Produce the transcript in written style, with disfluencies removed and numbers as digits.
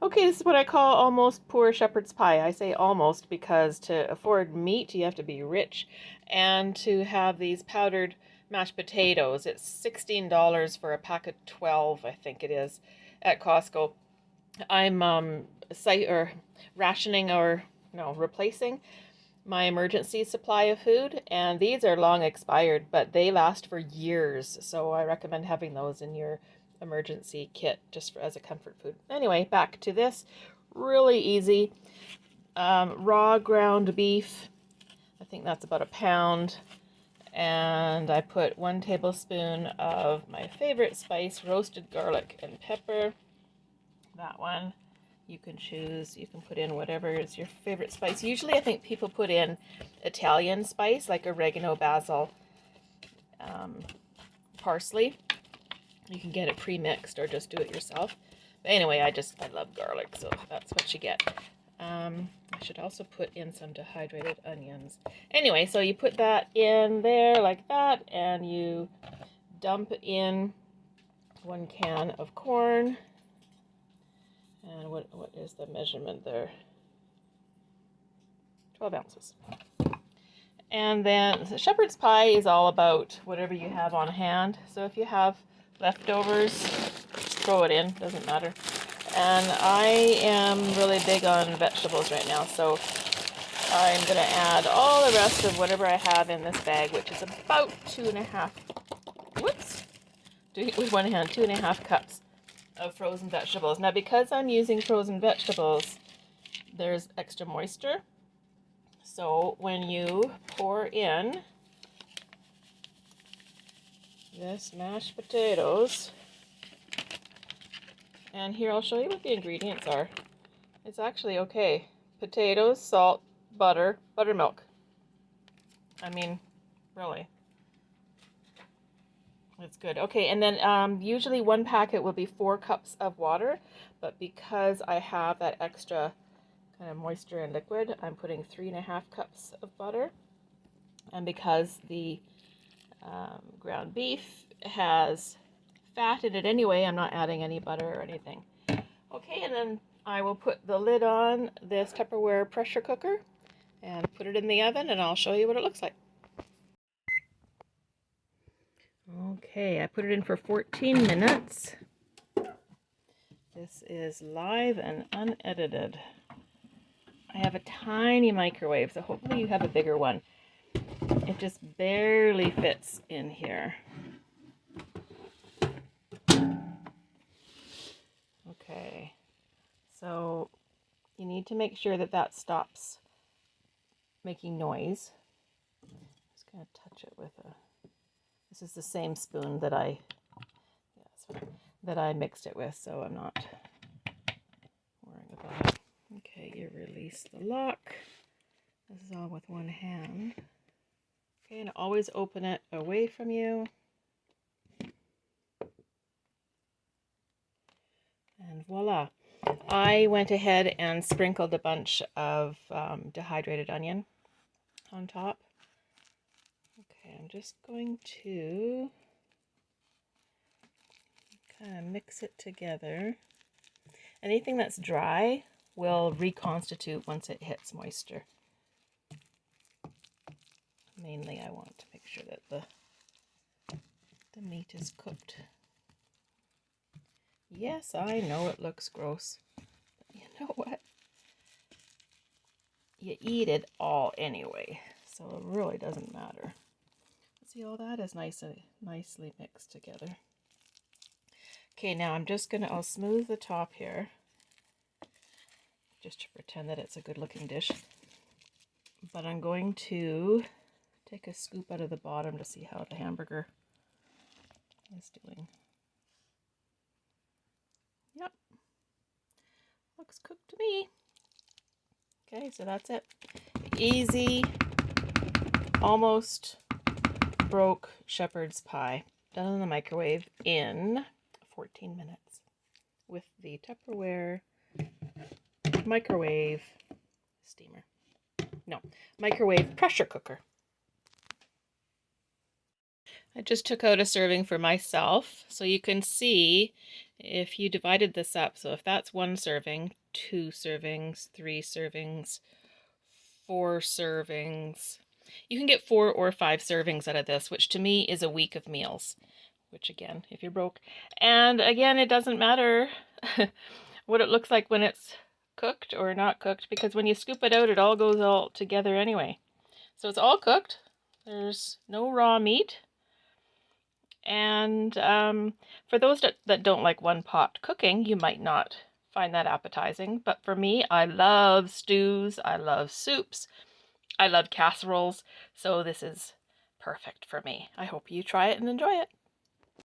Okay, this is what I call almost poor shepherd's pie. I say almost because to afford meat, you have to be rich. And to have these powdered mashed potatoes, it's $16 for a pack of 12, I think it is, at Costco. I'm rationing or no, replacing my emergency supply of food, and these are long expired, but they last for years. So I recommend having those in your emergency kit just as a comfort food. Anyway, back to this. Really easy. Raw ground beef. I think that's about a pound. And I put 1 tablespoon of my favorite spice, roasted garlic and pepper. That one. You can choose, you can put in whatever is your favorite spice. Usually I think people put in Italian spice like oregano, basil, parsley. You can get it pre-mixed or just do it yourself. But anyway, I love garlic, so that's what you get. I should also put in some dehydrated onions. Anyway, so you put that in there like that, and you dump in 1 can of corn. And what is the measurement there? 12 ounces. And then the shepherd's pie is all about whatever you have on hand. So if you have leftovers, throw it in, doesn't matter. And I am really big on vegetables right now, so I'm going to add all the rest of whatever I have in this bag, which is about 2.5, doing it with one hand, 2.5 cups of frozen vegetables. Now, because I'm using frozen vegetables, there's extra moisture. So when you pour in this mashed potatoes, and here I'll show you what the ingredients are. It's actually okay. Potatoes, salt, butter, buttermilk. I mean, really. It's good. Okay, and then usually 1 packet will be 4 cups of water, but because I have that extra kind of moisture and liquid, I'm putting 3.5 cups of butter. And because the ground beef has fat in it anyway, I'm not adding any butter or anything. Okay, and then I will put the lid on this Tupperware pressure cooker and put it in the oven, and I'll show you what it looks like. Okay, I put it in for 14 minutes. This is live and unedited. I have a tiny microwave, so hopefully you have a bigger one. It just barely fits in here. Okay, so you need to make sure that that stops making noise. I'm just going to touch it with a... This is the same spoon that I mixed it with, so I'm not worrying about it. Okay, you release the lock. This is all with one hand. Okay, and always open it away from you. And voila. I went ahead and sprinkled a bunch of dehydrated onion on top. Okay, I'm just going to kind of mix it together. Anything that's dry will reconstitute once it hits moisture. Mainly I want to make sure that the meat is cooked. Yes, I know it looks gross, but you know what? You eat it all anyway, so it really doesn't matter. See, all that is nicely mixed together. Okay, now I'm just gonna, I'll smooth the top here, just to pretend that it's a good looking dish. But I'm going to take a scoop out of the bottom to see how the hamburger is doing. Yep, looks cooked to me. Okay, so that's it. Easy, almost broke shepherd's pie, done in the microwave in 14 minutes with the Tupperware microwave steamer. No, microwave pressure cooker. I just took out a serving for myself, so you can see If you divided this up, so if that's 1 serving, 2 servings, 3 servings, 4 servings, you can get 4 or 5 servings out of this, which to me is a week of meals, which again, if you're broke. And again, it doesn't matter what it looks like when it's cooked or not cooked, because when you scoop it out, it all goes all together anyway. So it's all cooked. There's no raw meat. And for those that don't like one pot cooking, you might not find that appetizing. But for me, I love stews, I love soups, I love casseroles. So this is perfect for me. I hope you try it and enjoy it.